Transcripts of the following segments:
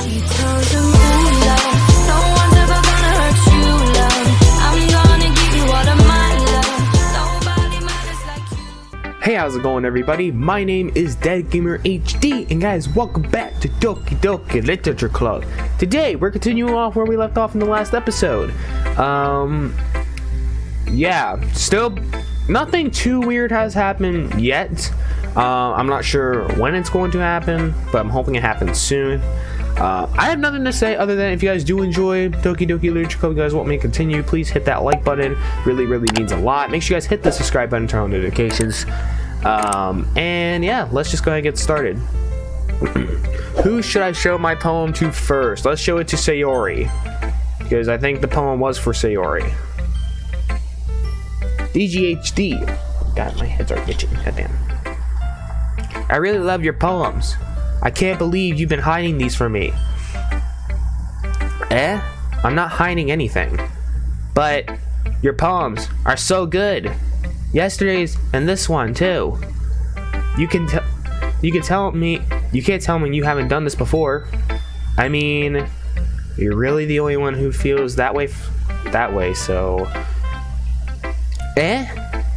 She tells him, ooh, love, no one's ever gonna hurt you, love. I'm gonna give you all of my love. Nobody matters like you. Hey, how's it going, everybody? My name is Dead Gamer HD, and guys, welcome back to Doki Doki Literature Club. Today, we're continuing off where we left off in the last episode. Yeah, still nothing too weird has happened yet. I'm not sure when it's going to happen, but I'm hoping it happens soon. I have nothing to say other than if you guys do enjoy Doki Doki Literature Club, you guys want me to continue, please hit that like button. Really means a lot. Make sure you guys hit the subscribe button, turn on notifications. And yeah, let's just go ahead and get started. Who should I show my poem to first? Let's show it to Sayori, because I think the poem was for Sayori. DGHD. God, my head's already itching. Goddamn. I really love your poems. I can't believe you've been hiding these from me. I'm not hiding anything. But your poems are so good. Yesterday's and this one too. You can't tell me you haven't done this before. I mean, you're really the only one who feels that way so.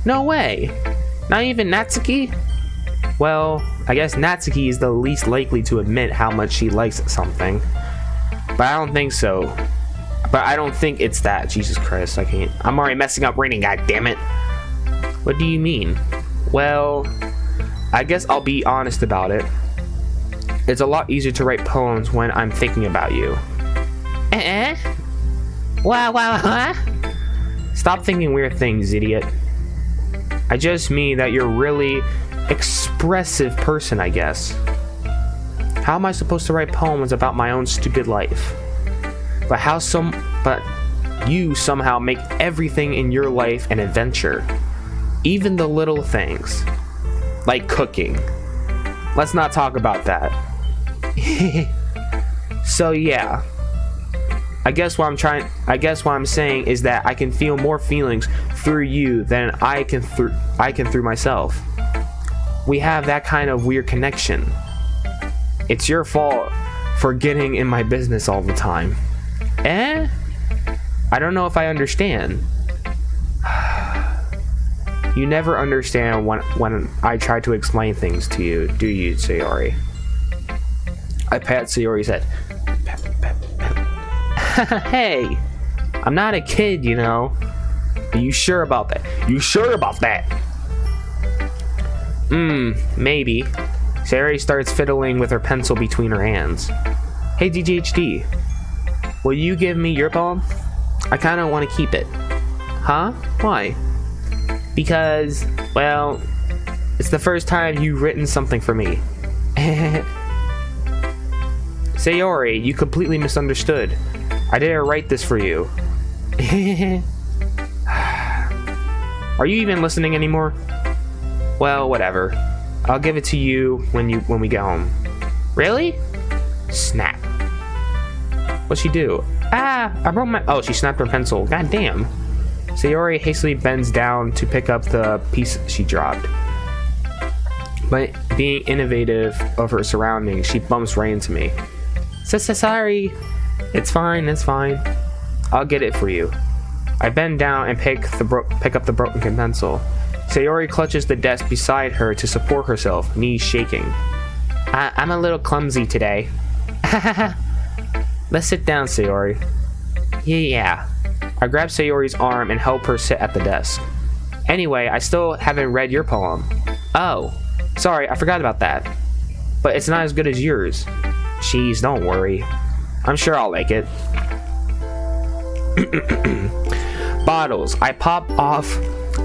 No way. Not even Natsuki? Well, I guess Natsuki is the least likely to admit how much she likes something. But I don't think so. But I don't think it's that. Jesus Christ, I can't. I'm already messing up reading, goddammit. What do you mean? Well, I guess I'll be honest about it. It's a lot easier to write poems when I'm thinking about you. Wow. Stop thinking weird things, idiot. I just mean that you're a really expressive person, I guess. How am I supposed to write poems about my own stupid life? But you somehow make everything in your life an adventure. Even the little things. Like cooking. Let's not talk about that. So yeah. I guess what I'm saying is that I can feel more feelings through you than I can through myself. We have that kind of weird connection. It's your fault for getting in my business all the time. I don't know if I understand. You never understand when I try to explain things to you, do you, Sayori? I pat Sayori's head. Hey, I'm not a kid, you know. Are you sure about that? You sure about that? Maybe. Sayori starts fiddling with her pencil between her hands. Hey, DGHD. Will you give me your poem? I kind of want to keep it. Huh? Why? Because, well, it's the first time you've written something for me. Sayori, you completely misunderstood. I didn't write this for you. Are you even listening anymore? Well, whatever. I'll give it to you when we get home. Really? Snap. What'd she do? I broke my... Oh, she snapped her pencil. God damn. Sayori hastily bends down to pick up the piece she dropped. But being innovative of her surroundings, she bumps right into me. Sorry. It's fine. I'll get it for you. I bend down and pick up the broken pencil. Sayori clutches the desk beside her to support herself, knees shaking. I'm a little clumsy today. Let's sit down, Sayori. Yeah. I grab Sayori's arm and help her sit at the desk. Anyway, I still haven't read your poem. Oh, sorry, I forgot about that. But it's not as good as yours. Jeez, don't worry. I'm sure I'll like it. Bottles. I pop off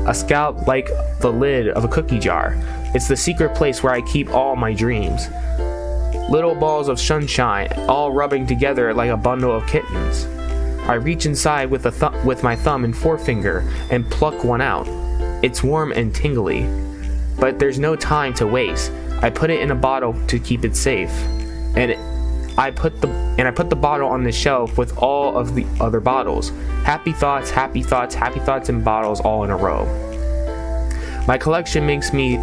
a scalp like the lid of a cookie jar. It's the secret place where I keep all my dreams. Little balls of sunshine, all rubbing together like a bundle of kittens. I reach inside with my thumb and forefinger and pluck one out. It's warm and tingly, but there's no time to waste. I put it in a bottle to keep it safe, and I put the bottle on the shelf with all of the other bottles. Happy thoughts, and bottles all in a row. My collection makes me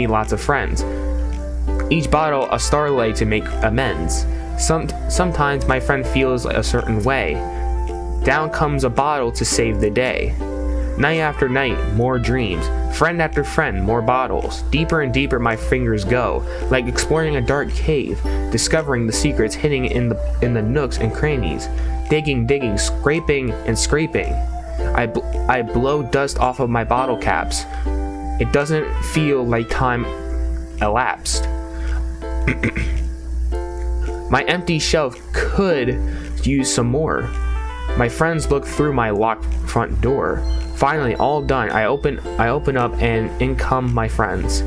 lots of friends. Each bottle a starlight to make amends. Sometimes my friend feels a certain way. Down comes a bottle to save the day. Night after night, more dreams. Friend after friend, more bottles. Deeper and deeper my fingers go, like exploring a dark cave, discovering the secrets hidden in the nooks and crannies. Digging, scraping and scraping. I blow dust off of my bottle caps. It doesn't feel like time elapsed. My empty shelf could use some more. My friends look through my locked front door. Finally, all done, I open up and in come my friends.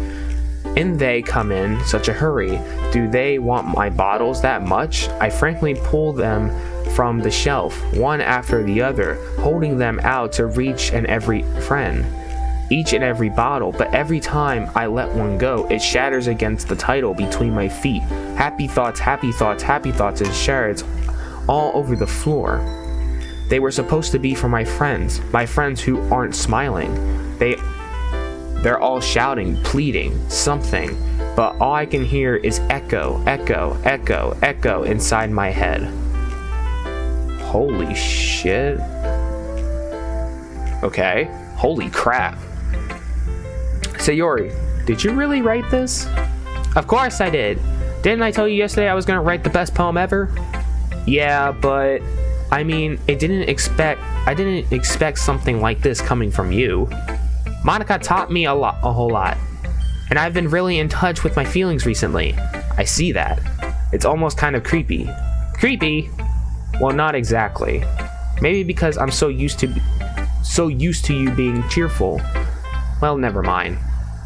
In they come in such a hurry. Do they want my bottles that much? I frankly pull them from the shelf, one after the other, holding them out to reach and every friend. Each and every bottle, but every time I let one go, it shatters against the title between my feet. Happy thoughts, happy thoughts, happy thoughts, and shards all over the floor. They were supposed to be for my friends who aren't smiling. They're all shouting, pleading, something, but all I can hear is echo, echo, echo, echo inside my head. Holy shit. Okay, holy crap. Sayori, did you really write this? Of course I did. Didn't I tell you yesterday I was gonna write the best poem ever? Yeah, but I mean, I didn't expect something like this coming from you. Monika taught me a whole lot. And I've been really in touch with my feelings recently. I see that. It's almost kind of creepy. Creepy? Well, not exactly. Maybe because I'm so used to you being cheerful. Well, never mind.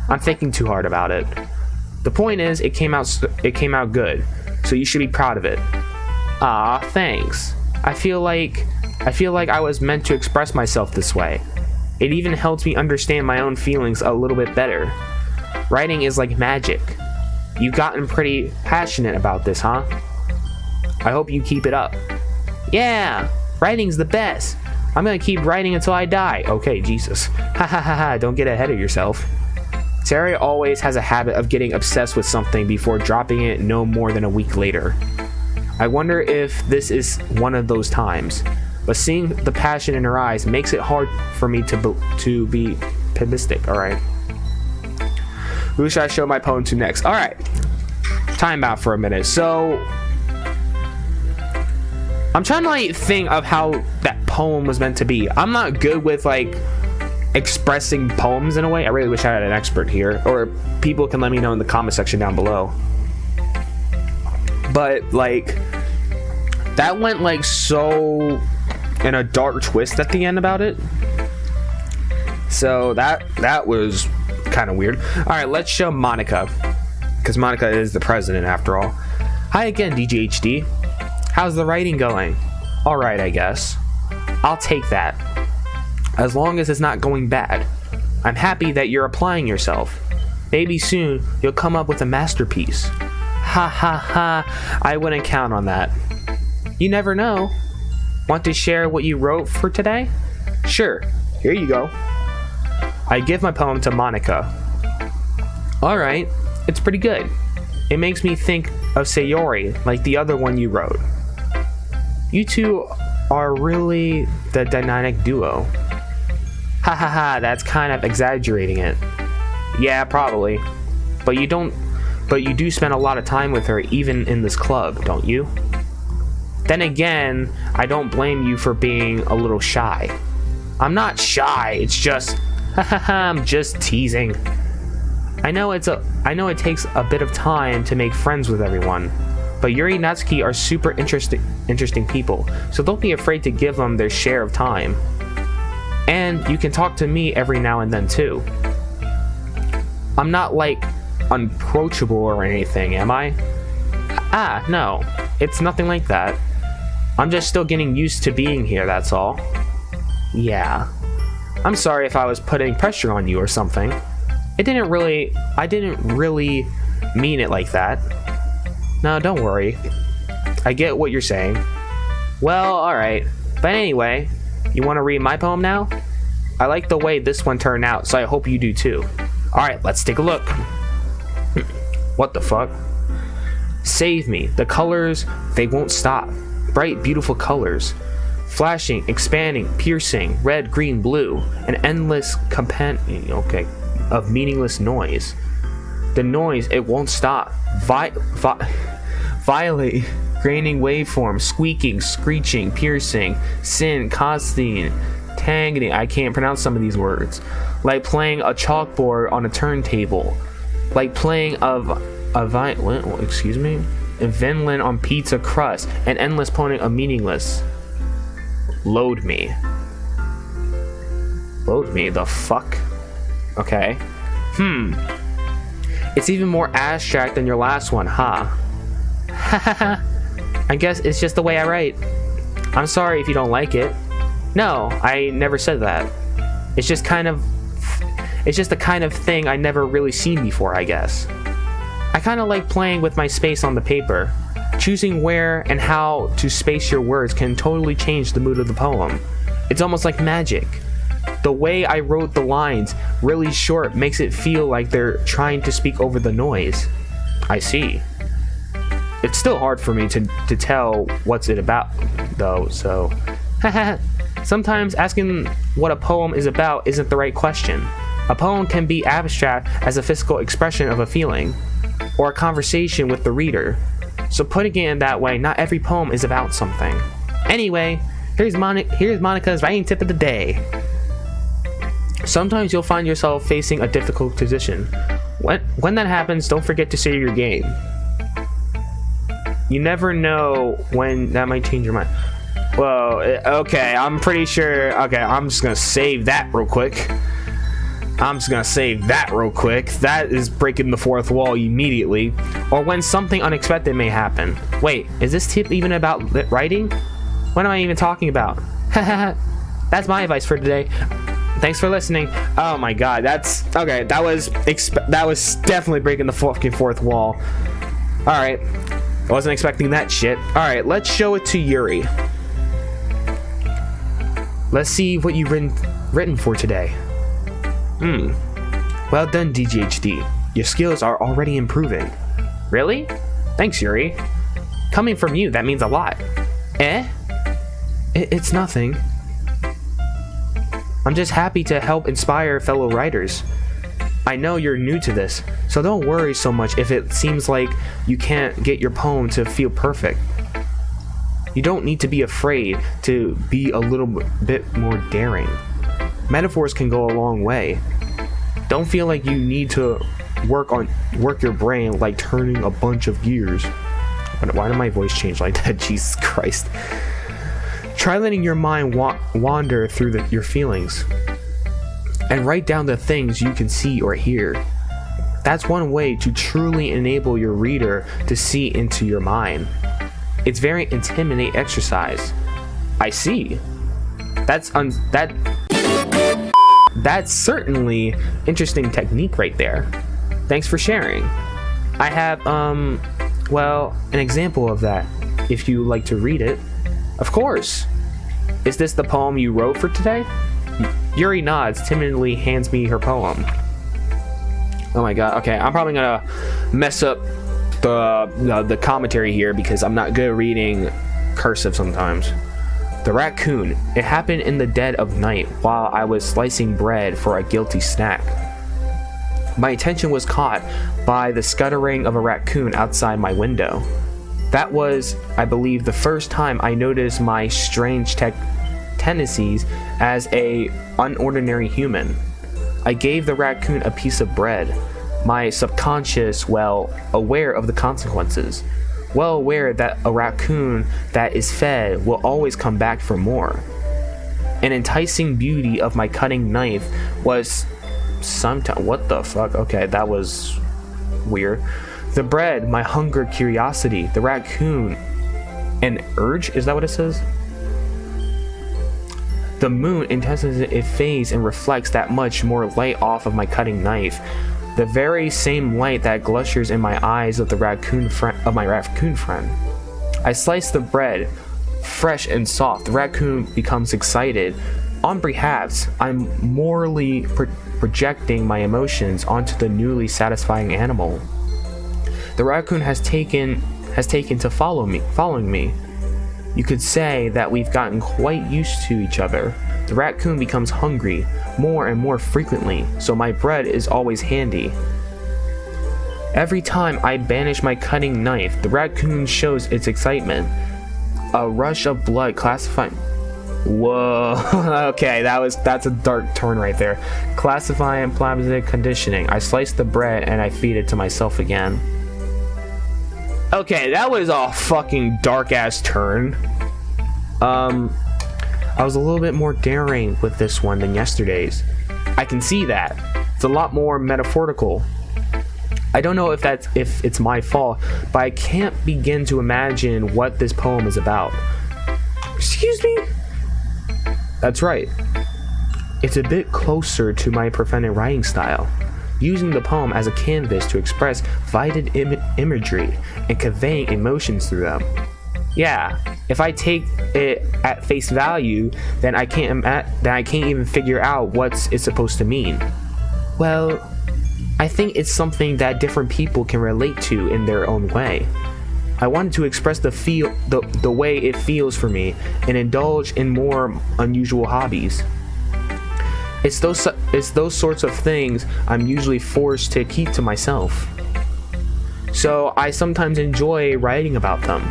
I'm thinking too hard about it. The point is, it came out good, so you should be proud of it. Ah, thanks. I feel like I was meant to express myself this way. It even helps me understand my own feelings a little bit better. Writing is like magic. You've gotten pretty passionate about this, huh? I hope you keep it up. Yeah, writing's the best. I'm gonna keep writing until I die. Okay, Jesus. Ha ha ha ha, don't get ahead of yourself. Terry always has a habit of getting obsessed with something before dropping it no more than a week later. I wonder if this is one of those times, but seeing the passion in her eyes makes it hard for me to be pessimistic. Alright. Who should I show my poem to next? Alright. Time out for a minute. So I'm trying to like think of how that poem was meant to be. I'm not good with like expressing poems in a way. I really wish I had an expert here, or people can let me know in the comment section down below. But like that went like so in a dark twist at the end about it. So that was kind of weird. All right, let's show Monika, because Monika is the president after all. Hi again, DJHD. How's the writing going? All right, I guess. I'll take that. As long as it's not going bad. I'm happy that you're applying yourself. Maybe soon you'll come up with a masterpiece. Ha ha ha, I wouldn't count on that. You never know. Want to share what you wrote for today? Sure, here you go. I give my poem to Monika. Alright, it's pretty good. It makes me think of Sayori, like the other one you wrote. You two are really the dynamic duo. Ha ha ha, that's kind of exaggerating it. Yeah, probably. But you do spend a lot of time with her even in this club, don't you? Then again, I don't blame you for being a little shy. I'm not shy, it's just I'm just teasing. I know it takes a bit of time to make friends with everyone, but Yuri and Natsuki are super interesting people, so don't be afraid to give them their share of time. And you can talk to me every now and then too. I'm not like unapproachable or anything, am I? Ah, no, it's nothing like that. I'm just still getting used to being here, that's all. Yeah. I'm sorry if I was putting pressure on you or something. I didn't really mean it like that. No, don't worry. I get what you're saying. Well, alright. But anyway, you want to read my poem now? I like the way this one turned out, so I hope you do too. Alright, let's take a look. What the fuck? Save me. The colors, they won't stop. Bright, beautiful colors. Flashing, expanding, piercing, red, green, blue. An endless of meaningless noise. The noise, it won't stop. Violet, graining waveform, squeaking, screeching, piercing, sin, costing, tanging. I can't pronounce some of these words. Like playing a chalkboard on a turntable. Like playing a Vinland on pizza crust. An endless pony of meaningless. Load me. Load me, the fuck? Okay. It's even more abstract than your last one, huh? I guess it's just the way I write. I'm sorry if you don't like it. No, I never said that. It's just the kind of thing I never really seen before, I guess. I kind of like playing with my space on the paper. Choosing where and how to space your words can totally change the mood of the poem. It's almost like magic. The way I wrote the lines really short makes it feel like they're trying to speak over the noise. I see. It's still hard for me to tell what's it about, though, so... Sometimes asking what a poem is about isn't the right question. A poem can be abstract as a physical expression of a feeling, or a conversation with the reader. So putting it in that way, not every poem is about something. Anyway, here's Monica's writing tip of the day. Sometimes you'll find yourself facing a difficult position. When that happens, don't forget to save your game. You never know when that might change your mind. Well, okay, I'm pretty sure. Okay, I'm just gonna save that real quick. That is breaking the fourth wall immediately. Or when something unexpected may happen. Wait, is this tip even about writing? What am I even talking about? That's my advice for today. Thanks for listening. Oh my god, that's okay. That was definitely breaking the fucking fourth wall. All right, I wasn't expecting that shit. All right, let's show it to Yuri. Let's see what you've written for today. Well done, DGHD. Your skills are already improving. Really? Thanks, Yuri. Coming from you, that means a lot. It's nothing. I'm just happy to help inspire fellow writers. I know you're new to this, so don't worry so much if it seems like you can't get your poem to feel perfect. You don't need to be afraid to be a little bit more daring. Metaphors can go a long way. Don't feel like you need to work your brain like turning a bunch of gears. Why did my voice change like that? Jesus Christ. Try letting your mind wander through your feelings and write down the things you can see or hear. That's one way to truly enable your reader to see into your mind. It's very intimidating exercise. I see. That's certainly interesting technique right there. Thanks for sharing. I have an example of that if you like to read it. Of course. Is this the poem you wrote for today? Yuri nods, timidly hands me her poem. Oh my god, okay, I'm probably gonna mess up the commentary here because I'm not good at reading cursive sometimes. The raccoon. It happened in the dead of night while I was slicing bread for a guilty snack. My attention was caught by the scuttering of a raccoon outside my window. That was, I believe, the first time I noticed my strange tendencies as a unordinary human. I gave the raccoon a piece of bread, my subconscious well aware of the consequences, well aware that a raccoon that is fed will always come back for more. An enticing beauty of my cutting knife was what the fuck? Okay, that was weird. The bread, my hunger, curiosity, the raccoon, an urge? Is that what it says? The moon intensifies its phase and reflects that much more light off of my cutting knife. The very same light that glisters in my eyes of my raccoon friend. I slice the bread, fresh and soft. The raccoon becomes excited. On behalf, I'm morally projecting my emotions onto the newly satisfying animal. The raccoon has taken has taken to following me. You could say that we've gotten quite used to each other. The raccoon becomes hungry more and more frequently, so my bread is always handy. Every time I banish my cutting knife, the raccoon shows its excitement. A rush of blood classifying. Whoa. Okay, that's a dark turn right there. Classifying plasmic conditioning. I slice the bread and I feed it to myself again. Okay, that was a fucking dark ass turn. I was a little bit more daring with this one than yesterday's. I can see that. It's a lot more metaphorical. I don't know if it's my fault, but I can't begin to imagine what this poem is about. Excuse me? That's right. It's a bit closer to my prophetic writing style, using the poem as a canvas to express vivid imagery and conveying emotions through them. Yeah, if I take it at face value, then I can't even figure out what it's supposed to mean. Well, I think it's something that different people can relate to in their own way. I wanted to express the way it feels for me and indulge in more unusual hobbies. It's those sorts of things I'm usually forced to keep to myself. So I sometimes enjoy writing about them.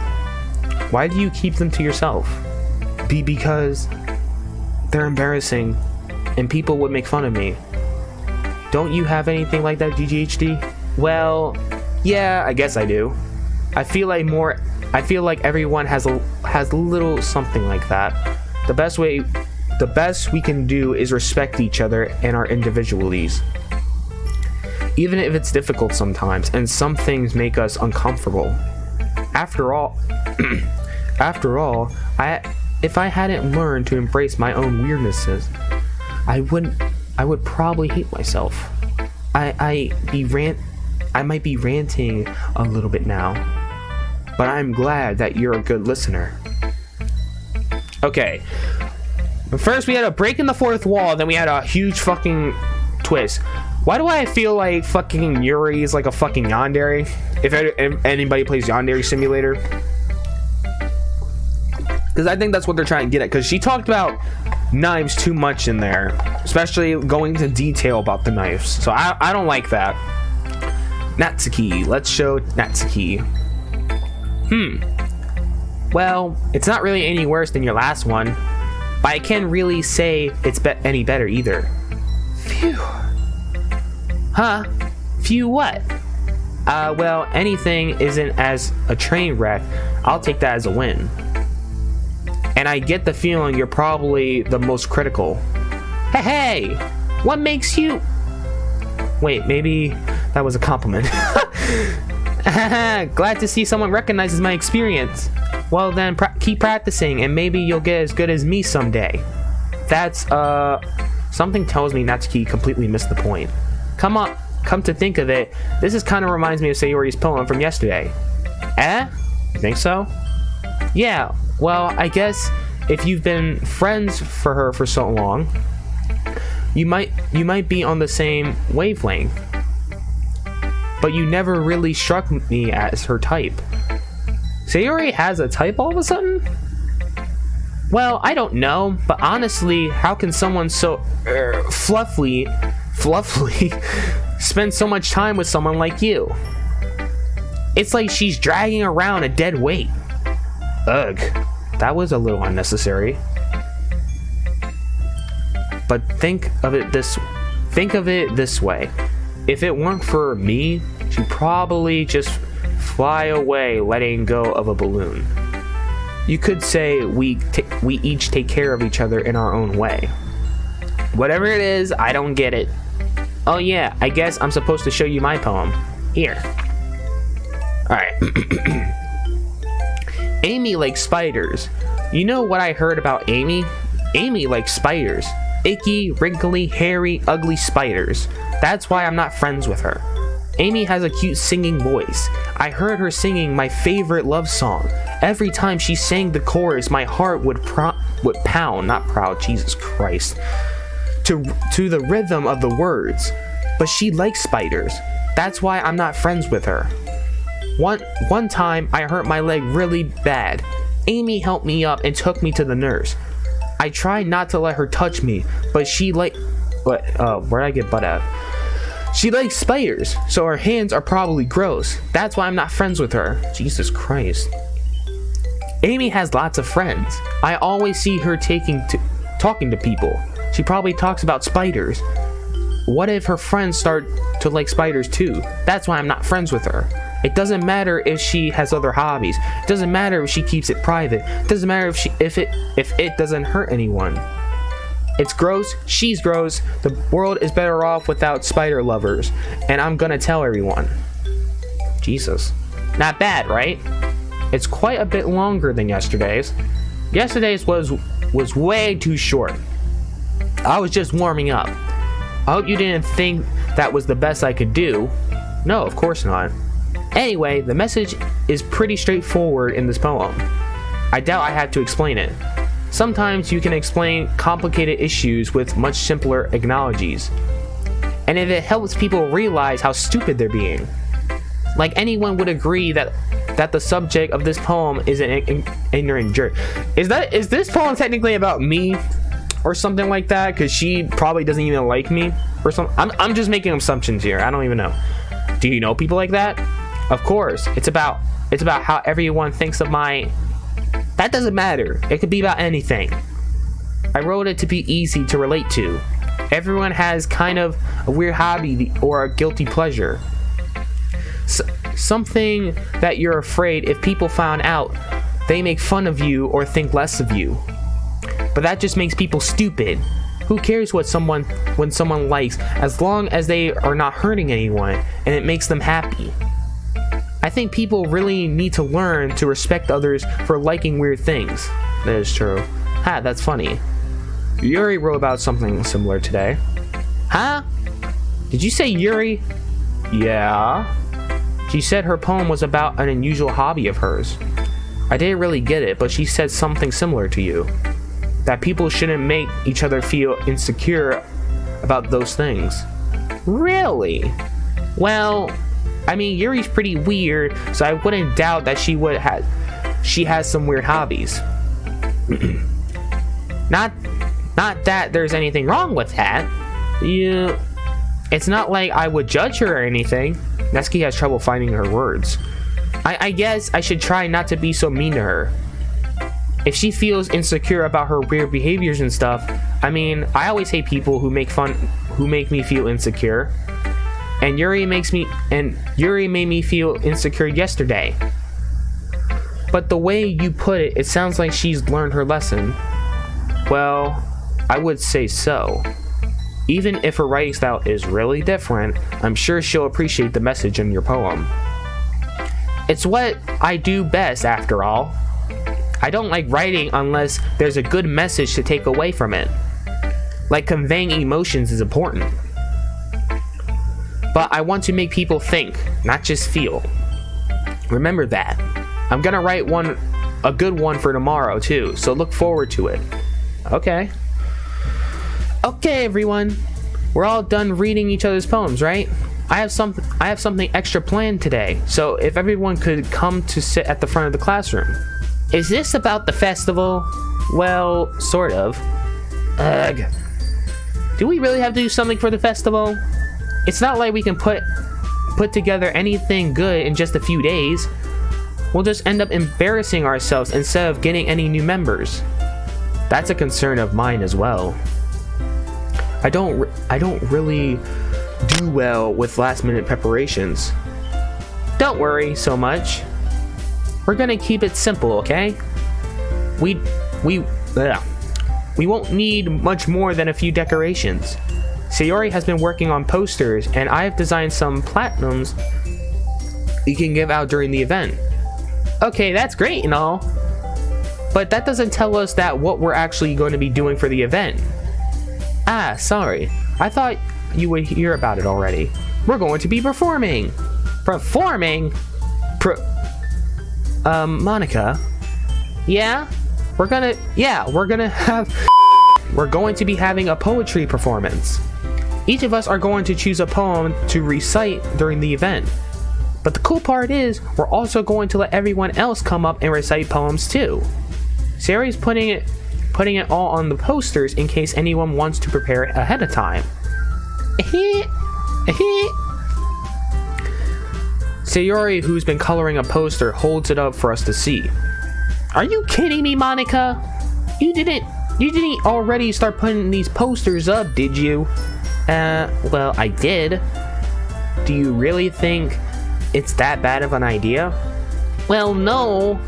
Why do you keep them to yourself? Because they're embarrassing and people would make fun of me. Don't you have anything like that, GGHD? Well, yeah, I guess I do. I feel like everyone has a little something like that. The best we can do is respect each other and our individualities. Even if it's difficult sometimes, and some things make us uncomfortable. After all, if I hadn't learned to embrace my own weirdnesses, I would probably hate myself. I might be ranting a little bit now, but I'm glad that you're a good listener. Okay. First we had a break in the fourth wall, then we had a huge fucking twist. Why do I feel like fucking Yuri is like a fucking yandere? If anybody plays Yandere Simulator. Because I think that's what they're trying to get at. Because she talked about knives too much in there. Especially going into detail about the knives. So I don't like that. Natsuki. Let's show Natsuki. Well, it's not really any worse than your last one. But I can't really say it's any better either. Phew. Huh? Phew what? Well, anything isn't as a train wreck. I'll take that as a win. And I get the feeling you're probably the most critical. Hey! What makes you... Wait, maybe that was a compliment. Glad to see someone recognizes my experience. Well then, keep practicing and maybe you'll get as good as me someday. That's, something tells me Natsuki completely missed the point. Come to think of it, this is kind of reminds me of Sayori's poem from yesterday. Eh? You think so? Yeah, well, I guess if you've been friends for her for so long, you might be on the same wavelength. But you never really struck me as her type. Sayori has a type all of a sudden? Well, I don't know, but honestly, how can someone so fluffy spend so much time with someone like you? It's like she's dragging around a dead weight. Ugh, that was a little unnecessary. But think of it this way. If it weren't for me, she'd probably just fly away letting go of a balloon. You could say we each take care of each other in our own way. Whatever it is, I don't get it. Oh yeah, I guess I'm supposed to show you my poem. Here. Alright. Amy likes spiders. You know what I heard about Amy? Amy likes spiders. Icky, wrinkly, hairy, ugly spiders. That's why I'm not friends with her. Amy has a cute singing voice. I heard her singing my favorite love song. Every time she sang the chorus, my heart would pound, not proud, Jesus Christ, to the rhythm of the words. But she likes spiders. That's why I'm not friends with her. One time I hurt my leg really bad. Amy helped me up and took me to the nurse. I tried not to let her touch me, but where'd I get butt at? She likes spiders, so her hands are probably gross. That's why I'm not friends with her. Jesus Christ. Amy has lots of friends. I always see her talking to people. She probably talks about spiders. What if her friends start to like spiders too? That's why I'm not friends with her. It doesn't matter if she has other hobbies. It doesn't matter if she keeps it private. It doesn't matter if it doesn't hurt anyone. It's gross. She's gross. The world is better off without spider lovers. And I'm gonna tell everyone. Jesus. Not bad, right? It's quite a bit longer than yesterday's. Yesterday's was way too short. I was just warming up. I hope you didn't think that was the best I could do. No, of course not. Anyway, the message is pretty straightforward in this poem. I doubt I have to explain it. Sometimes you can explain complicated issues with much simpler ignologies. And if it helps people realize how stupid they're being. Like anyone would agree that the subject of this poem is an ignorant jerk. Is this poem technically about me or something like that? Because she probably doesn't even like me or something. I'm just making assumptions here. I don't even know. Do you know people like that? Of course. It's about how everyone thinks of my. That doesn't matter. It could be about anything. I wrote it to be easy to relate to. Everyone has kind of a weird hobby or a guilty pleasure. Something that you're afraid if people found out, they make fun of you or think less of you. But that just makes people stupid. Who cares when someone likes, as long as they are not hurting anyone and it makes them happy. I think people really need to learn to respect others for liking weird things. That is true. Ha, that's funny. Yuri wrote about something similar today. Huh? Did you say Yuri? Yeah. She said her poem was about an unusual hobby of hers. I didn't really get it, but she said something similar to you. That people shouldn't make each other feel insecure about those things. Really? Well, I mean, Yuri's pretty weird, so I wouldn't doubt that she has some weird hobbies. Not that there's anything wrong with that. Yeah, it's not like I would judge her or anything. Neski has trouble finding her words. I guess I should try not to be so mean to her. If she feels insecure about her weird behaviors and stuff, I mean, I always hate people who make me feel insecure. And Yuri made me feel insecure yesterday. But the way you put it, it sounds like she's learned her lesson. Well, I would say so. Even if her writing style is really different, I'm sure she'll appreciate the message in your poem. It's what I do best, after all. I don't like writing unless there's a good message to take away from it. Like conveying emotions is important. But I want to make people think, not just feel. Remember that. I'm gonna write a good one for tomorrow too, so look forward to it. Okay. Okay, everyone. We're all done reading each other's poems, right? I have something extra planned today, so if everyone could come to sit at the front of the classroom. Is this about the festival? Well, sort of. Ugh. Do we really have to do something for the festival? It's not like we can put together anything good in just a few days. We'll just end up embarrassing ourselves instead of getting any new members. That's a concern of mine as well. I don't really do well with last-minute preparations. Don't worry so much. We're gonna keep it simple, okay? We won't need much more than a few decorations. Sayori has been working on posters, and I have designed some platinums you can give out during the event. Okay, that's great and all, but that doesn't tell us that what we're actually going to be doing for the event. Ah, sorry. I thought you would hear about it already. We're going to be performing. Performing? Monica? Yeah? We're going to be having a poetry performance. Each of us are going to choose a poem to recite during the event. But the cool part is, we're also going to let everyone else come up and recite poems too. Sayori's putting it all on the posters in case anyone wants to prepare ahead of time. Sayori, who's been coloring a poster, holds it up for us to see. Are you kidding me, Monica? You didn't already start putting these posters up, did you? Well, I did. Do you really think it's that bad of an idea? Well, no.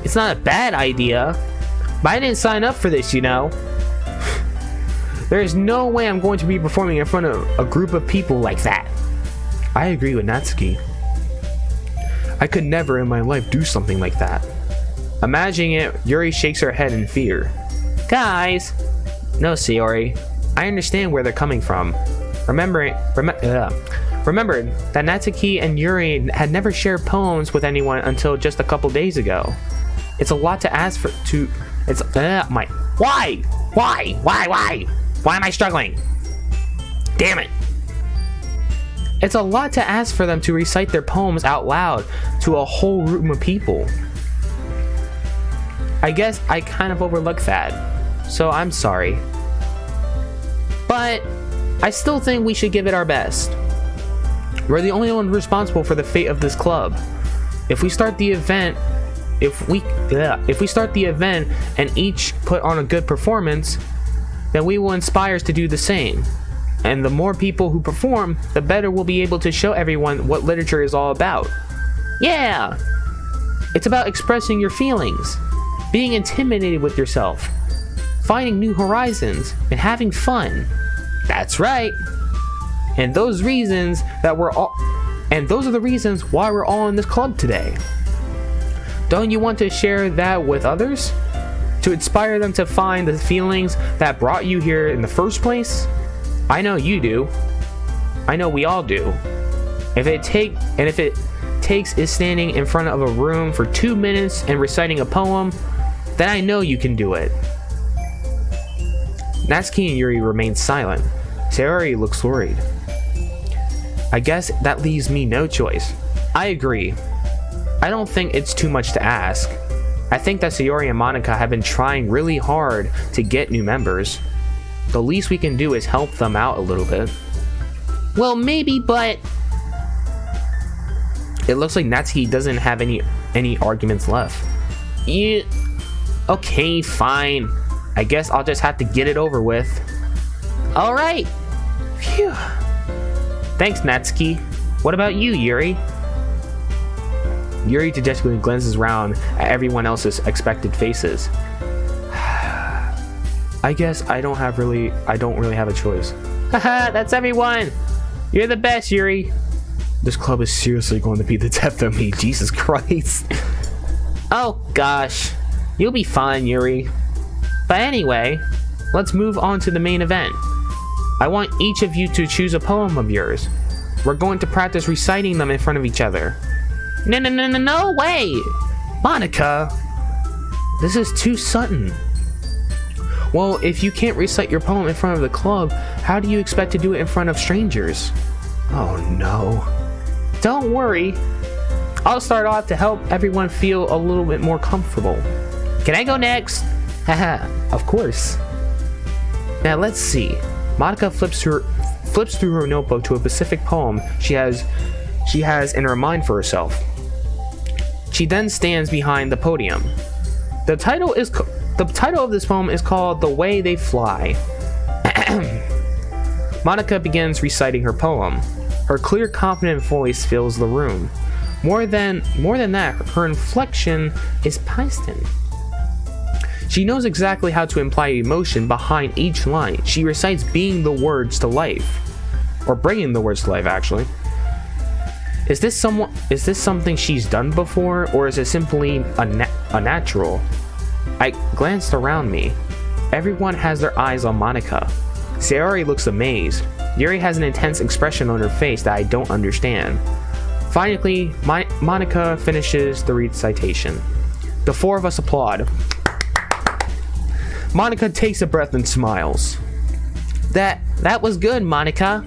It's not a bad idea. But I didn't sign up for this, you know. There is no way I'm going to be performing in front of a group of people like that. I agree with Natsuki. I could never in my life do something like that. Imagining it, Yuri shakes her head in fear. Guys! No, Sayori. I understand where they're coming from. Remember that Natsuki and Yuri had never shared poems with anyone until just a couple days ago. It's a lot to ask for to... It's... Why? Why am I struggling? Damn it! It's a lot to ask for them to recite their poems out loud to a whole room of people. I guess I kind of overlooked that, so I'm sorry. But I still think we should give it our best. We're the only ones responsible for the fate of this club. If we start the event, if we start the event and each put on a good performance, then we will inspire us to do the same. And the more people who perform, the better we'll be able to show everyone what literature is all about. Yeah! It's about expressing your feelings, being intimidated with yourself, finding new horizons, and having fun. That's right! And those are the reasons why we're all in this club today. Don't you want to share that with others? To inspire them to find the feelings that brought you here in the first place? I know you do. I know we all do. If it takes is standing in front of a room for 2 minutes and reciting a poem, then I know you can do it. Natsuki and Yuri remain silent. Sayori looks worried. I guess that leaves me no choice. I agree. I don't think it's too much to ask. I think that Sayori and Monica have been trying really hard to get new members. The least we can do is help them out a little bit. Well, maybe, but... It looks like Natsuki doesn't have any arguments left. Yeah. Okay, fine. I guess I'll just have to get it over with. Alright. Phew. Thanks, Natsuki. What about you, Yuri? Yuri dejectedly glances around at everyone else's expected faces. I guess I don't really have a choice. Haha, that's everyone! You're the best, Yuri! This club is seriously going to be the death of me, Jesus Christ. Oh gosh, you'll be fine, Yuri. But anyway, let's move on to the main event. I want each of you to choose a poem of yours. We're going to practice reciting them in front of each other. No way! Monica! This is too sudden. Well, if you can't recite your poem in front of the club, how do you expect to do it in front of strangers? Oh no. Don't worry. I'll start off to help everyone feel a little bit more comfortable. Can I go next? Haha, of course. Now let's see. Monica flips through her notebook to a specific poem she has in her mind for herself. She then stands behind the podium. The title of this poem is called The Way They Fly. Monica begins reciting her poem. Her clear, confident voice fills the room. More than that, her inflection is piston. She knows exactly how to imply emotion behind each line. She recites bringing the words to life, actually. Is this something she's done before, or is it simply a natural? I glanced around me. Everyone has their eyes on Monica. Sayori looks amazed. Yuri has an intense expression on her face that I don't understand. Finally, Monica finishes the recitation. The four of us applaud. Monica takes a breath and smiles. That was good, Monica.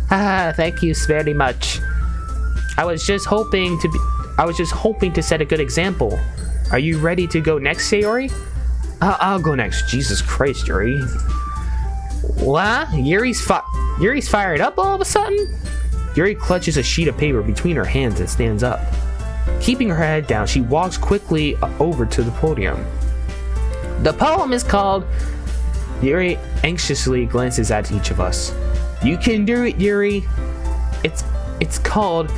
Haha, thank you very much. I was just hoping to set a good example. Are you ready to go next, Sayori? I'll go next. Jesus Christ, Yuri. What? Yuri's fired up all of a sudden? Yuri clutches a sheet of paper between her hands and stands up. Keeping her head down, she walks quickly over to the podium. The poem is called... Yuri anxiously glances at each of us. You can do it, Yuri. It's called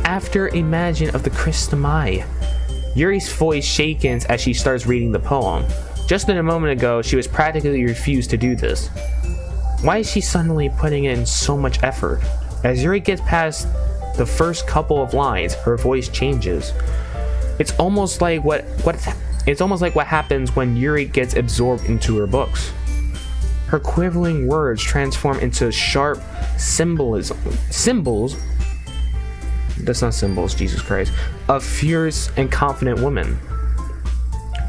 After Imagine of the Christamai. Yuri's voice shakens as she starts reading the poem. Just a moment ago, she was practically refused to do this. Why is she suddenly putting in so much effort? As Yuri gets past the first couple of lines, her voice changes. It's almost like what happens when Yuri gets absorbed into her books. Her quivering words transform into sharp symbols. That's not symbols, Jesus Christ. A fierce and confident woman.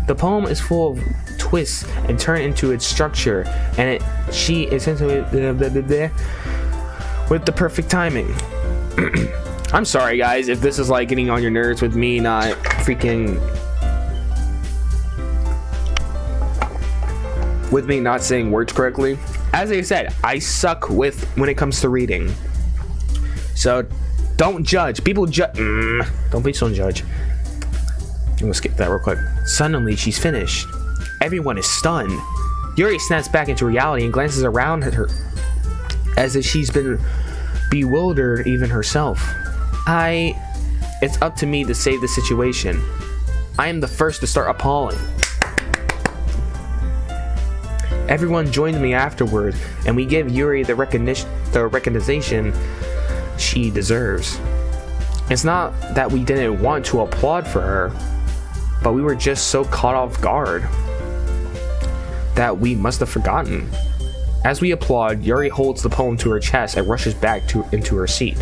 The poem is full of twists and turns into its structure, and she essentially with the perfect timing. I'm sorry, guys, if this is like getting on your nerves with me not saying words correctly. As I said, I suck when it comes to reading. So don't judge. People judge. Don't judge. I'm gonna skip that real quick. Suddenly, she's finished. Everyone is stunned. Yuri snaps back into reality and glances around at her as if she's been bewildered even herself. It's up to me to save the situation. I am the first to start appalling. Everyone joins me afterward, and we give Yuri the recognition she deserves. It's not that we didn't want to applaud for her, but we were just so caught off guard that we must have forgotten. As we applaud, Yuri holds the poem to her chest and rushes back into her seat.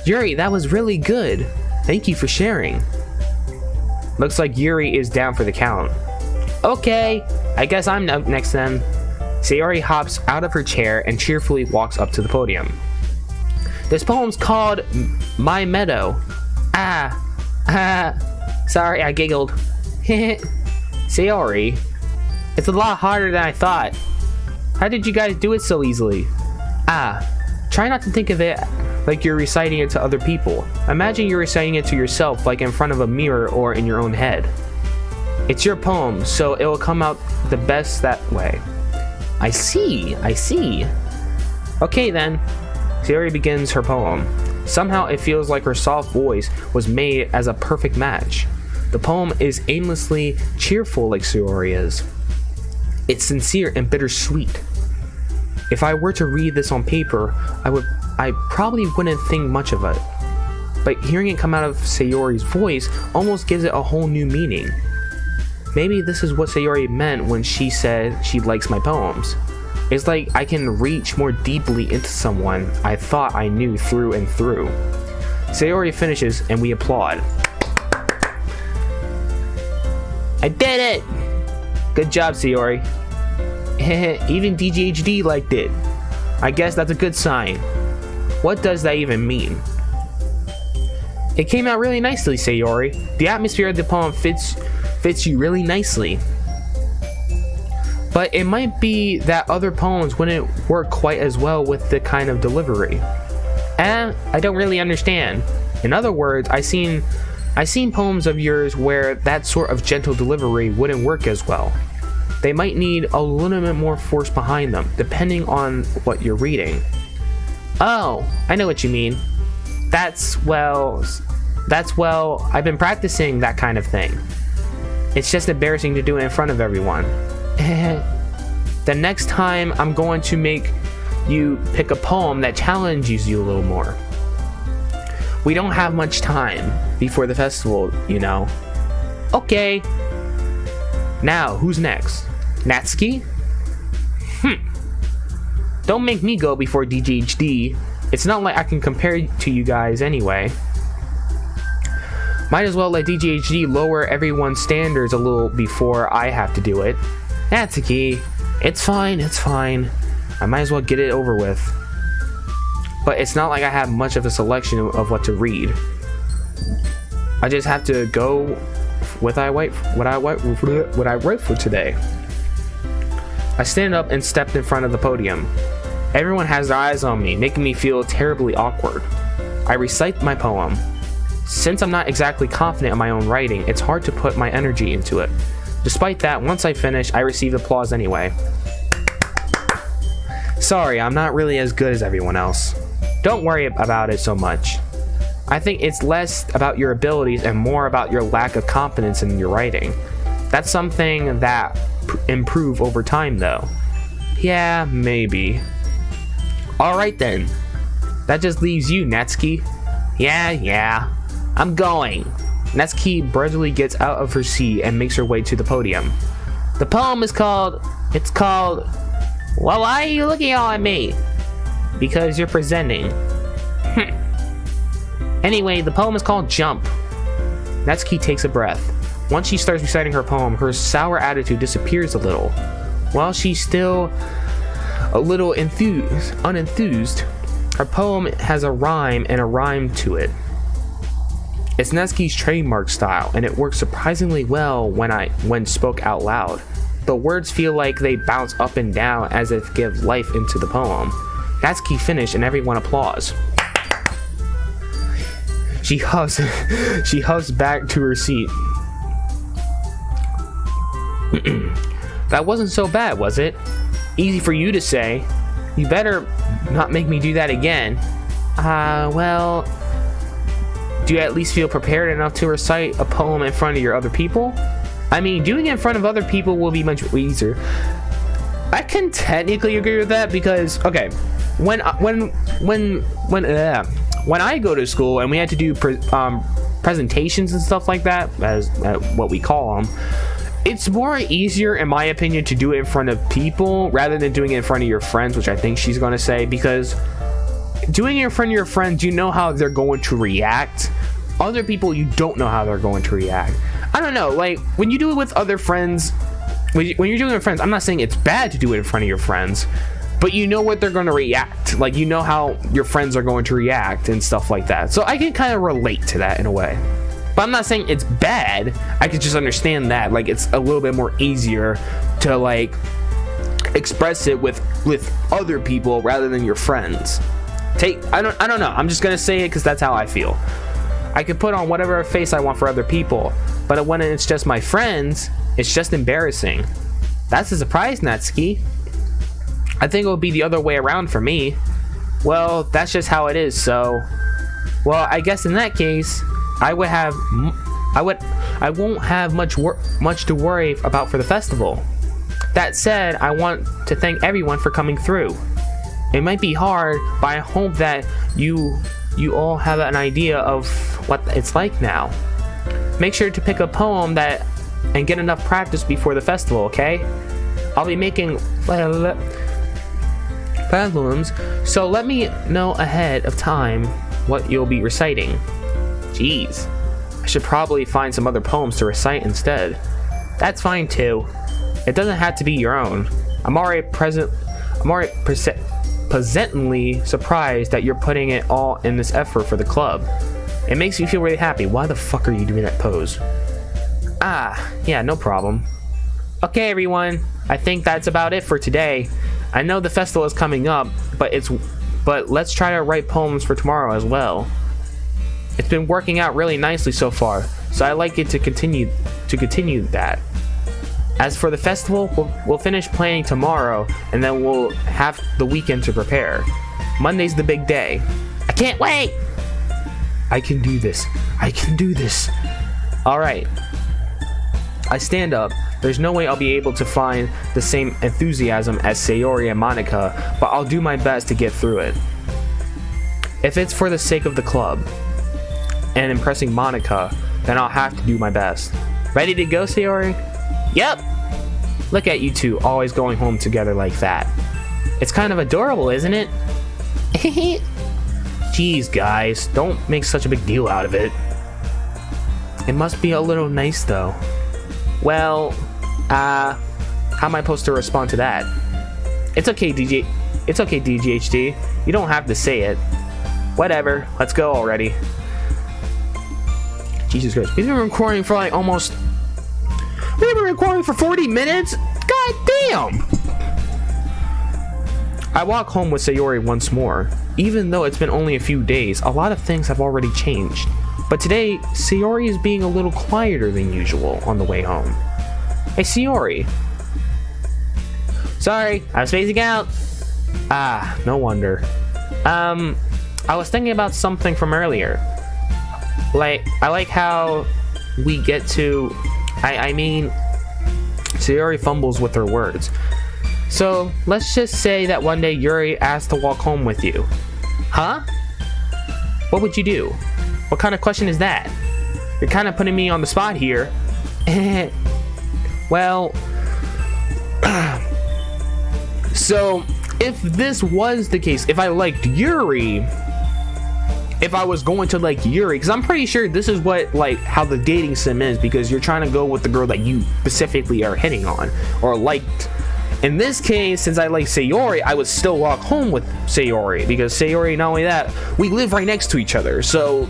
Yuri, that was really good. Thank you for sharing. Looks like Yuri is down for the count. Okay, I guess I'm up next then. Sayori hops out of her chair and cheerfully walks up to the podium. This poem's called My Meadow. Sorry, I giggled. Sayori, it's a lot harder than I thought. How did you guys do it so easily? Try not to think of it like you're reciting it to other people. Imagine you're reciting it to yourself, like in front of a mirror or in your own head. It's your poem, so it will come out the best that way. I see. Okay then. Sayori begins her poem. Somehow it feels like her soft voice was made as a perfect match. The poem is aimlessly cheerful like Sayori is. It's sincere and bittersweet. If I were to read this on paper, I probably wouldn't think much of it. But hearing it come out of Sayori's voice almost gives it a whole new meaning. Maybe this is what Sayori meant when she said she likes my poems. It's like I can reach more deeply into someone I thought I knew through and through. Sayori finishes and we applaud. I did it! Good job, Sayori. Even DGHD liked it. I guess that's a good sign. What does that even mean? It came out really nicely, Sayori. The atmosphere of the poem fits you really nicely. But it might be that other poems wouldn't work quite as well with the kind of delivery. I don't really understand. In other words, I seen poems of yours where that sort of gentle delivery wouldn't work as well. They might need a little bit more force behind them, depending on what you're reading. Oh, I know what you mean. That's well, I've been practicing that kind of thing. It's just embarrassing to do it in front of everyone. The next time I'm going to make you pick a poem that challenges you a little more. We don't have much time before the festival, you know. Okay. Now, who's next? Natsuki? Don't make me go before DGHD. It's not like I can compare to you guys anyway. Might as well let DGHD lower everyone's standards a little before I have to do it. Natsuki, it's fine. I might as well get it over with. but it's not like I have much of a selection of what to read. I just have to go with what I write for today. I stand up and stepped in front of the podium. Everyone has their eyes on me, making me feel terribly awkward. I recite my poem. Since I'm not exactly confident in my own writing, it's hard to put my energy into it. Despite that, once I finish, I receive applause anyway. Sorry, I'm not really as good as everyone else. Don't worry about it so much. I think it's less about your abilities and more about your lack of confidence in your writing. That's something that improve over time though. Yeah, maybe. Alright then. That just leaves you, Natsuki. Yeah. I'm going. Natsuki brutally gets out of her seat and makes her way to the podium. The poem is called... Well, why are you looking all at me? Because you're presenting. Anyway, the poem is called Jump. Natsuki takes a breath. Once she starts reciting her poem, her sour attitude disappears a little. While she's still a little unenthused, her poem has a rhyme and a rhyme to it. It's Natsuki's trademark style, and it works surprisingly well when spoke out loud. The words feel like they bounce up and down as if give life into the poem. Natsuki finished and everyone applauds. She huffs back to her seat. That wasn't so bad, was it? Easy for you to say. You better not make me do that again. Well... Do you at least feel prepared enough to recite a poem in front of your other people? I mean, doing it in front of other people will be much easier. I can technically agree with that because, okay, when I go to school and we had to do presentations and stuff like that, as what we call them, it's more easier, in my opinion, to do it in front of people rather than doing it in front of your friends, which I think she's going to say, because doing it in front of your friends, you know how they're going to react. Other people, you don't know how they're going to react. I don't know, like, when you do it with other friends, when you're doing it with friends, I'm not saying it's bad to do it in front of your friends, but you know what they're going to react. Like, you know how your friends are going to react and stuff like that. So I can kind of relate to that in a way. But I'm not saying it's bad. I could just understand that. Like, it's a little bit more easier to, like, express it with other people rather than your friends. I don't know. I'm just going to say it because that's how I feel. I could put on whatever face I want for other people, but when it's just my friends, it's just embarrassing. That's a surprise, Natsuki. I think it would be the other way around for me. Well, that's just how it is, so... Well, I guess in that case, I won't have much to worry about for the festival. That said, I want to thank everyone for coming through. It might be hard, but I hope that you all have an idea of what it's like now. Make sure to pick a poem and get enough practice before the festival, okay? I'll be making poems, so let me know ahead of time what you'll be reciting. Jeez, I should probably find some other poems to recite instead. That's fine too. It doesn't have to be your own. I'm already pleasantly surprised that you're putting it all in this effort for the club. It makes me feel really happy. Why the fuck are you doing that pose? Yeah, no problem. Okay, everyone. I think that's about it for today. I know the festival is coming up, but let's try to write poems for tomorrow as well. It's been working out really nicely so far, so I'd like it to continue that. As for the festival, we'll finish planning tomorrow, and then we'll have the weekend to prepare. Monday's the big day. I can't wait! I can do this. I can do this. Alright. I stand up. There's no way I'll be able to find the same enthusiasm as Sayori and Monica, but I'll do my best to get through it. If it's for the sake of the club and impressing Monica, then I'll have to do my best. Ready to go, Sayori? Yep! Look at you two always going home together like that. It's kind of adorable, isn't it? Jeez, guys, don't make such a big deal out of it. It must be a little nice, though. Well, how am I supposed to respond to that? It's okay, DGHD. You don't have to say it. Whatever. Let's go already. Jesus Christ. We've been recording for like almost... We've been recording for 40 minutes? God damn! I walk home with Sayori once more. Even though it's been only a few days, a lot of things have already changed. But today, Sayori is being a little quieter than usual on the way home. Hey, Sayori. Sorry, I was spacing out. Ah, no wonder. I was thinking about something from earlier. I like how we get to... I mean, Sayori fumbles with her words. So, let's just say that one day Yuri asked to walk home with you. Huh? What would you do? What kind of question is that? You're kind of putting me on the spot here. Well... So, if this was the case, if I liked Yuri... If I was going to like Yuri, because I'm pretty sure this is what, like, how the dating sim is, because you're trying to go with the girl that you specifically are hitting on, or liked. In this case, since I like Sayori, I would still walk home with Sayori, because Sayori, not only that, we live right next to each other, so,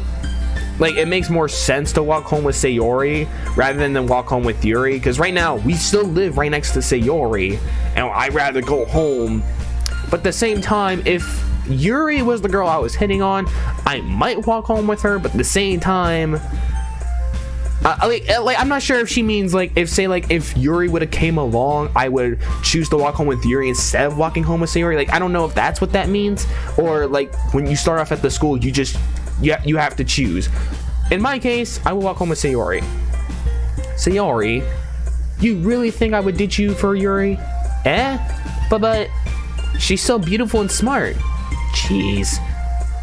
like, it makes more sense to walk home with Sayori, rather than walk home with Yuri, because right now, we still live right next to Sayori, and I'd rather go home. But at the same time, if Yuri was the girl I was hitting on, I might walk home with her, but at the same time, I'm not sure if she means, like, if Yuri would have came along, I would choose to walk home with Yuri instead of walking home with Sayori. Like, I don't know if that's what that means, or, like, when you start off at the school, you have to choose. In my case, I will walk home with Sayori. Sayori, you really think I would ditch you for Yuri? But she's so beautiful and smart. Jeez,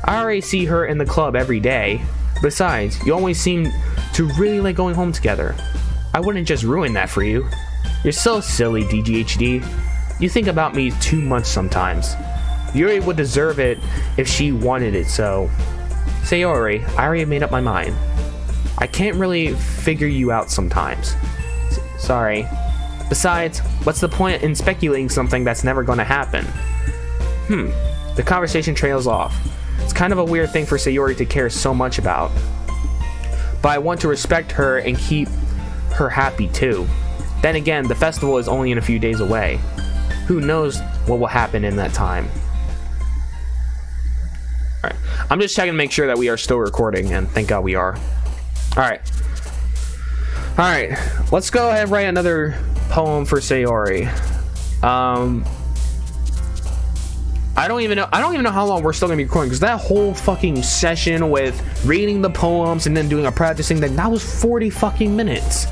I already see her in the club every day. Besides, you always seem to really like going home together. I wouldn't just ruin that for you. You're so silly, DGHD. You think about me too much sometimes. Yuri would deserve it if she wanted it, so... Sayori, I already made up my mind. I can't really figure you out sometimes. Sorry. Besides, what's the point in speculating something that's never gonna happen? The conversation trails off. It's kind of a weird thing for Sayori to care so much about. But I want to respect her and keep her happy too. Then again, the festival is only in a few days away. Who knows what will happen in that time. Alright, I'm just checking to make sure that we are still recording, and thank God we are. Alright, let's go ahead and write another poem for Sayori. I don't even know how long we're still gonna be recording, because that whole fucking session with reading the poems and then doing a practicing that was 40 fucking minutes.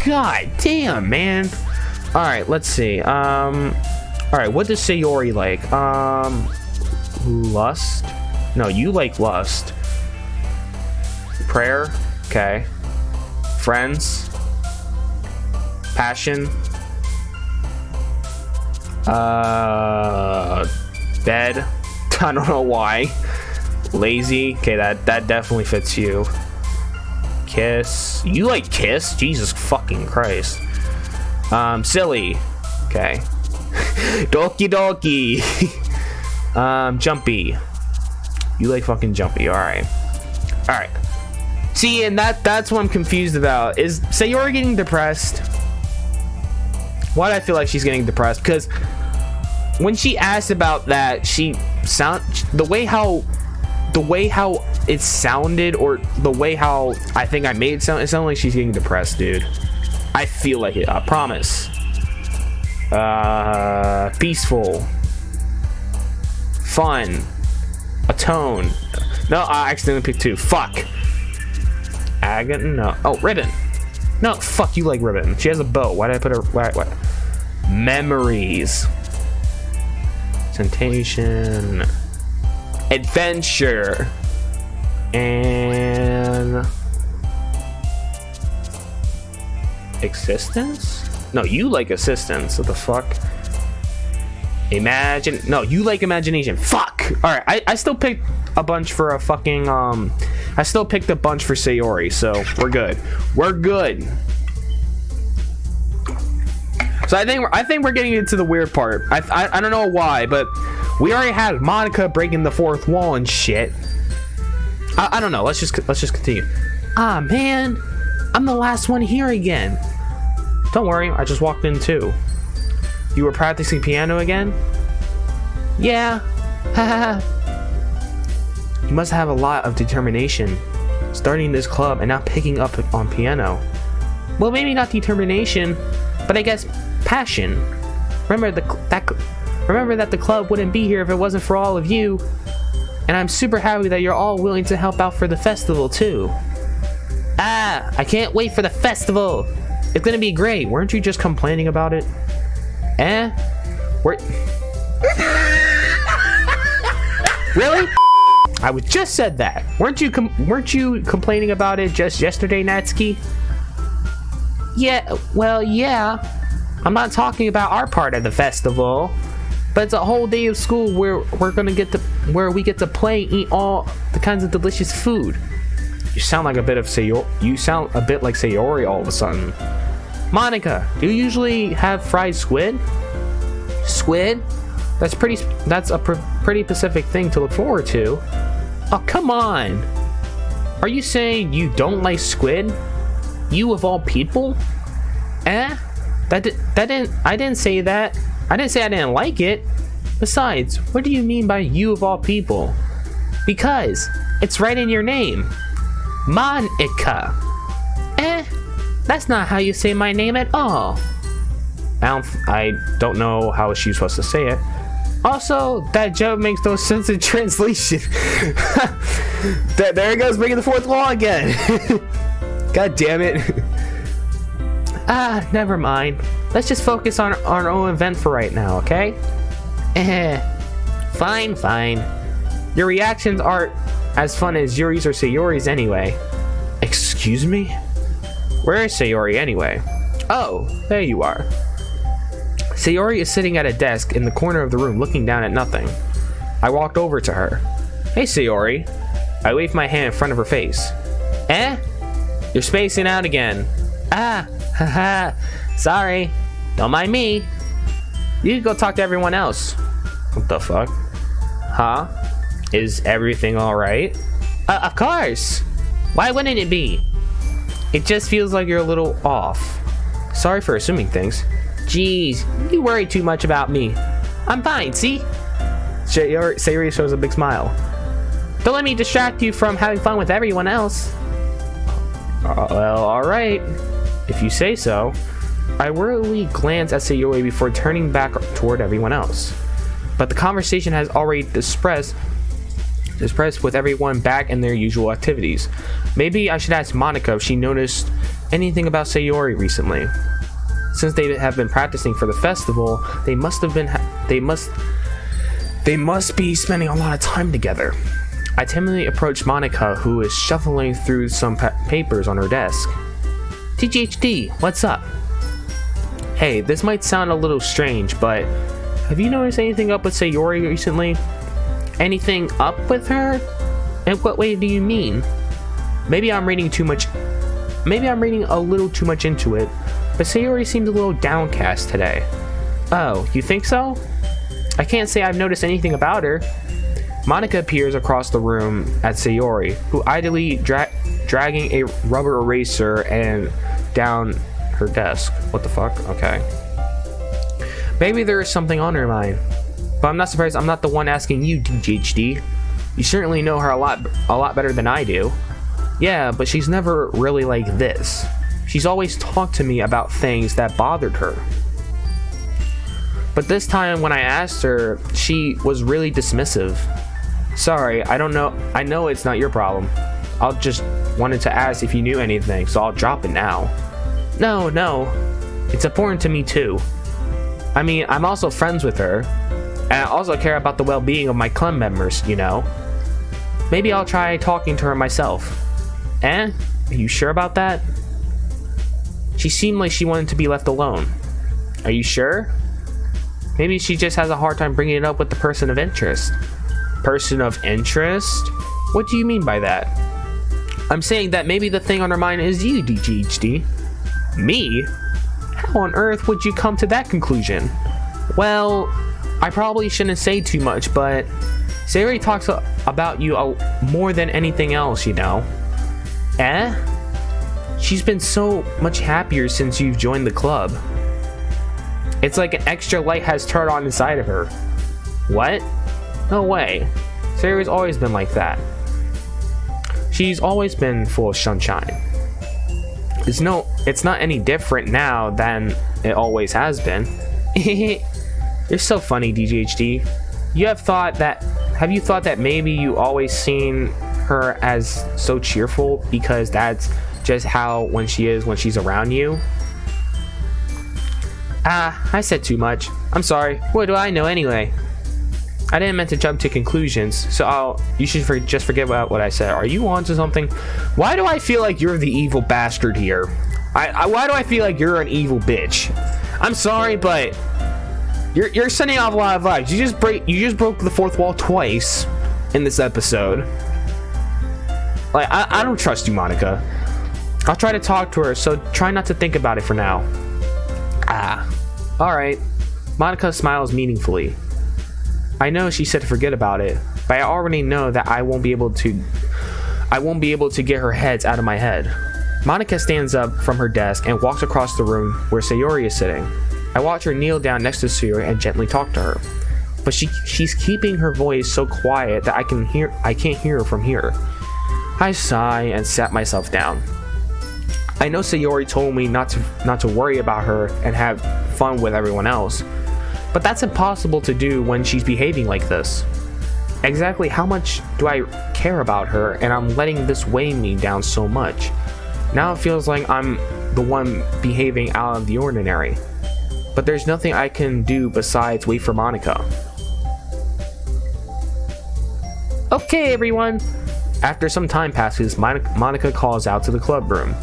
God damn, man. All right, let's see. All right, what does Sayori like? Lust? No, you like lust. Prayer? Okay. Friends? Passion? Bed? I don't know why. Lazy? Okay, that definitely fits you. Kiss? You like kiss? Jesus fucking Christ. Silly. Okay. Doki Doki. Jumpy. You like fucking jumpy. Alright. Alright. See, and that's what I'm confused about. Is Sayori getting depressed? Why do I feel like she's getting depressed? Because when she asked about that, the way how it sounded, or the way how I think I made it sounded like she's getting depressed, dude. I feel like it. I promise. Peaceful, fun, atone. No, I accidentally picked two. Fuck. Agate? No. Oh, ribbon. No, fuck you, like ribbon. She has a bow. Why did I put her? What? Memories. Temptation. Adventure. And existence? No, you like assistance. What the fuck? Imagine. No, you like imagination. Fuck. All right, I still picked a bunch for a fucking I still picked a bunch for Sayori, so we're good. We're good. So I think we're getting into the weird part. I don't know why, but we already had Monica breaking the fourth wall and shit. I don't know. Let's just continue. Ah, man. I'm the last one here again. Don't worry, I just walked in too. You were practicing piano again? Yeah. Haha. You must have a lot of determination. Starting this club and now picking up on piano. Well, maybe not determination, but I guess passion. Remember that the club wouldn't be here if it wasn't for all of you. And I'm super happy that you're all willing to help out for the festival too. Ah, I can't wait for the festival. It's gonna be great. Weren't you just complaining about it? Eh? Really? I was just said that. Weren't you complaining about it just yesterday, Natsuki? Yeah, well, yeah. I'm not talking about our part of the festival, but it's a whole day of school where we get to play and eat all the kinds of delicious food. You sound like a bit like Sayori all of a sudden. Monica, do you usually have fried squid? Squid? That's a pretty specific thing to look forward to. Oh, come on. Are you saying you don't like squid? You of all people? Eh? I didn't say that. I didn't say I didn't like it. Besides, what do you mean by you of all people? Because it's right in your name. Monica. Eh? That's not how you say my name at all. I don't know how she's supposed to say it. Also, that joke makes no sense in translation. There he goes, breaking the fourth wall again. God damn it. Ah, never mind. Let's just focus on our own event for right now, okay? Fine. Your reactions aren't as fun as Yuri's or Sayori's anyway. Excuse me? Where is Sayori anyway? Oh, there you are. Sayori is sitting at a desk in the corner of the room looking down at nothing. I walked over to her. Hey, Sayori. I waved my hand in front of her face. Eh? You're spacing out again. Ah, haha. Sorry. Don't mind me. You can go talk to everyone else. What the fuck? Huh? Is everything alright? Of course! Why wouldn't it be? It just feels like you're a little off. Sorry for assuming things. Jeez, you worry too much about me. I'm fine, see? Sayori shows a big smile. Don't let me distract you from having fun with everyone else. Well, alright. If you say so. I worriedly glanced at Sayori before turning back toward everyone else. But the conversation has already dispersed with everyone back in their usual activities. Maybe I should ask Monica if she noticed anything about Sayori recently. Since they have been practicing for the festival, they must be spending a lot of time together. I timidly approached Monica, who is shuffling through some papers on her desk. TGHD, what's up? Hey, this might sound a little strange, but have you noticed anything up with Sayori recently? Anything up with her? In what way do you mean? Maybe I'm reading a little too much into it, but Sayori seemed a little downcast today. Oh, you think so? I can't say I've noticed anything about her. Monica appears across the room at Sayori, who idly dragging a rubber eraser and down her desk. What the fuck? Okay. Maybe there is something on her mind. But I'm not surprised I'm not the one asking you, DGHD. You certainly know her a lot better than I do. Yeah, but she's never really like this. She's always talked to me about things that bothered her. But this time when I asked her, she was really dismissive. Sorry, I don't know. I know it's not your problem. I'll just wanted to ask if you knew anything, so I'll drop it now. No. It's important to me too. I mean, I'm also friends with her. And I also care about the well-being of my club members, you know. Maybe I'll try talking to her myself. Eh? Are you sure about that? She seemed like she wanted to be left alone. Are you sure? Maybe she just has a hard time bringing it up with the person of interest. Person of interest? What do you mean by that? I'm saying that maybe the thing on her mind is you, DGHD. Me? How on earth would you come to that conclusion? Well, I probably shouldn't say too much, but Sayori talks about you more than anything else, you know. Eh? She's been so much happier since you've joined the club. It's like an extra light has turned on inside of her. What? No way. Sayori's always been like that. She's always been full of sunshine. It's not any different now than it always has been. You're so funny, DGHD. Have you thought that maybe you always seen her as so cheerful because that's just how when she's around you? I said too much. I'm sorry. What do I know anyway? I didn't mean to jump to conclusions, so you should just forget about what I said. Are you on to something? Why do I feel like you're the evil bastard here? Why do I feel like you're an evil bitch? I'm sorry, but you're sending off a lot of vibes. You just broke the fourth wall twice in this episode. Like, I don't trust you, Monica. I'll try to talk to her, so try not to think about it for now. Alright. Monica smiles meaningfully. I know she said to forget about it, but I already know that I won't be able to get her heads out of my head. Monica stands up from her desk and walks across the room where Sayori is sitting. I watch her kneel down next to Sayori and gently talk to her, but she's keeping her voice so quiet that I can't hear her from here. I sigh and sat myself down. I know Sayori told me not to worry about her and have fun with everyone else, but that's impossible to do when she's behaving like this. Exactly how much do I care about her, and I'm letting this weigh me down so much? Now it feels like I'm the one behaving out of the ordinary. But there's nothing I can do besides wait for Monica. Okay, everyone. After some time passes, Monica calls out to the club room.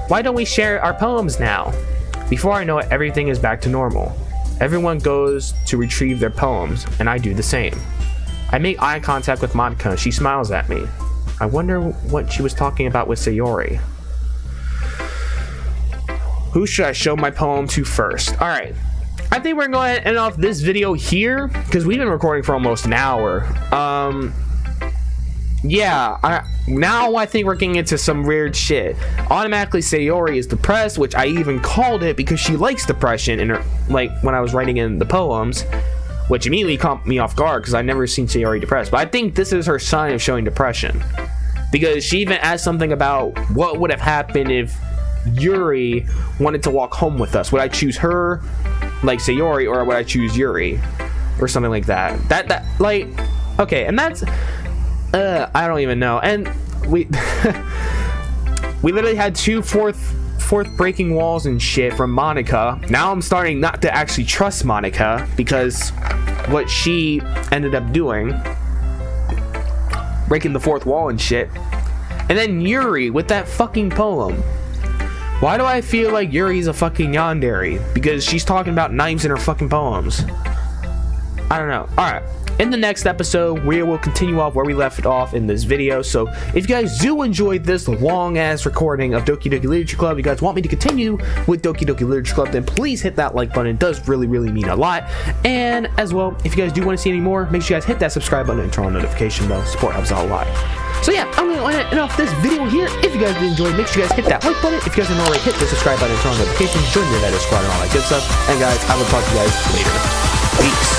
Why don't we share our poems now? Before I know it, everything is back to normal. Everyone goes to retrieve their poems, and I do the same. I make eye contact with Monica, and she smiles at me. I wonder what she was talking about with Sayori. Who should I show my poem to first? Alright, I think we're going to end off this video here, because we've been recording for almost an hour. Now I think we're getting into some weird shit. Automatically Sayori is depressed, which I even called it because she likes depression in her, like when I was writing in the poems, which immediately caught me off guard because I've never seen Sayori depressed. But I think this is her sign of showing depression, because she even asked something about what would have happened if Yuri wanted to walk home with us. Would I choose her, like Sayori, or would I choose Yuri, or something like that? That like, okay, and that's I don't even know. And we we literally had two fourth breaking walls and shit from Monica. Now I'm starting not to actually trust Monica because what she ended up doing, breaking the fourth wall and shit. And then Yuri with that fucking poem. Why do I feel like Yuri's a fucking yandere? Because she's talking about knives in her fucking poems. I don't know. Alright. In the next episode, we will continue off where we left off in this video. So if you guys do enjoy this long-ass recording of Doki Doki Literature Club, you guys want me to continue with Doki Doki Literature Club, then please hit that like button. It does really mean a lot. And as well, if you guys do want to see any more, make sure you guys hit that subscribe button and turn on notification bell. Support helps out a lot. So yeah, I'm going to end off this video here. If you guys did enjoy, make sure you guys hit that like button. If you guys haven't already, hit the subscribe button and turn on notifications. Join the United Squad and all that good stuff. And guys, I will talk to you guys later. Peace.